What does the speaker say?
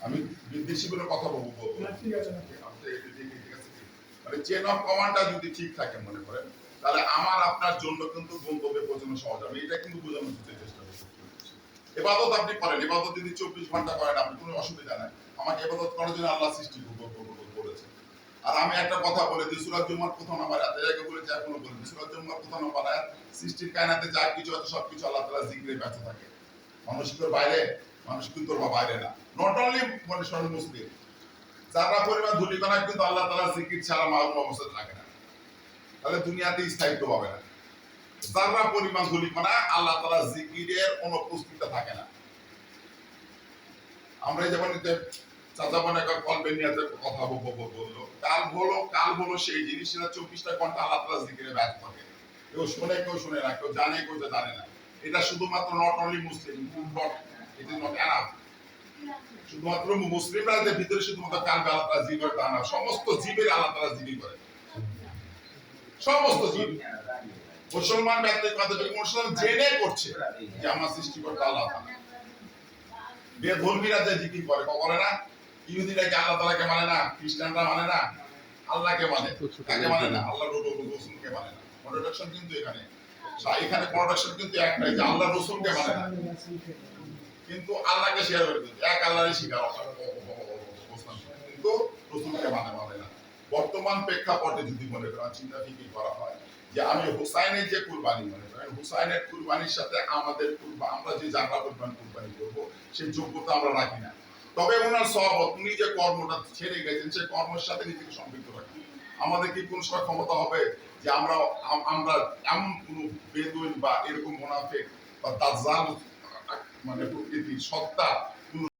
আমি বিদেশি কোনো কথা বলবো ঠিক আছে মানে চেন অফ কমান্ডটা যদি ঠিক থাকে মনে করেন তাহলে আমার আপনার জন্য কিন্তু গন্তব্যে পৌঁছানো সহজ হবে। এটা কিন্তু বোঝানোর চেষ্টা করছি। ইবাদত আপনি করেন, ইবাদত যদি 24 ঘন্টা করেন আপনি কোনো অসুবিধা নাই। আমাকে ইবাদত করার জন্য আল্লাহ সৃষ্টি করেছে। আর আমি একটা কথা বলে দিই, সূরা জুমার প্রথম নাম্বার আয়াত, এর আগে বলেছি এখনো বলে দিই, সূরা জুমার প্রথম নাম্বার আয়াত, সৃষ্টির কায়নাতে যা কিছু আছে সবকিছু আল্লাহ তাআলা জিকিরে ব্যস্ত থাকে। মানুষ তোর বাইরে, মানুষ কিন্তু তোর বাইরে না। নট অনলি মানুষ মুসলিম, যারা পরিমাণ ধূলিকণা কিন্তু আল্লাহ তাআলা জিকির ছাড়া মালুম অবস্থায় থাকে না, তাহলে দুনিয়াতে স্থায়িত্ব পাবে না। যারা পরিমাণ ধূলিকণা আল্লাহ তাআলা জিকিরের অনুপস্থিতিতে থাকে না। আমরা যেমন চাচা বোন একটা কলবে নিয়ে কথা বললো, কাল হলো সেই জিনিস, সেটা 24টা ঘন্টা আল্লাহ তাআলা জিকিরে ব্যস্ত থাকে। কেউ শোনে কেউ শোনে না, কেউ জানে কেউ জানে না। এটা শুধুমাত্র not only Muslim, it is not enough. শুধুমাত্র মুসলিমরা যে ভিতরে শুধুমাত্র কালবে আল্লাহ তাআলা জিকির করে তা না, সমস্ত জীবের আল্লাহ তাআলা জিকির করে, সমস্ত জীব। মুসলমান ব্যক্তির কথা মুসলমান জেনে করছে যে আমার সৃষ্টিকর্তা আল্লাহ তাআলা। বেধর্মীরা যে জিকির করে করে না, ইহুদিরা কি আল্লাহ তাআলাকে মানে না, খ্রিস্টানরা মানে না, আল্লাহকে মানে, কাকে মানে না, আল্লাহ রাসূলকে মানে না। কন্ট্রাডিকশন কিন্তু এখানে কন্ট্রাডিকশন কিন্তু একটাই, যে আল্লাহ রাসূলকে মানে না কিন্তু আল্লাহকে শেয়ার করে দিচ্ছে, এক আল্লাহরই স্বীকার কিন্তু রাসূলকে মানে না। বর্তমান প্রেক্ষাপটে যদি মনে করা চিন্তা ফিকির করা হয় যে আমি হুসাইনের যে কুরবানি মনে করেন, হুসাইনের কুরবানির সাথে আমাদের আমরা যে জায়গা পরিমাণ কুরবানি করবো সেই যোগ্যতা আমরা রাখি না। তবে ওনার সওয়াবত, উনি যে কর্মটা ছেড়ে গেছেন সেই কর্মের সাথে নিজেকে সম্পৃক্ত রাখি। আমাদের কি কোন সময় ক্ষমতা হবে যে আমরা এমন কোন বেদুইন বা এরকম মুনাফিক বা দাজ্জাল মানে প্রকৃতির সত্তা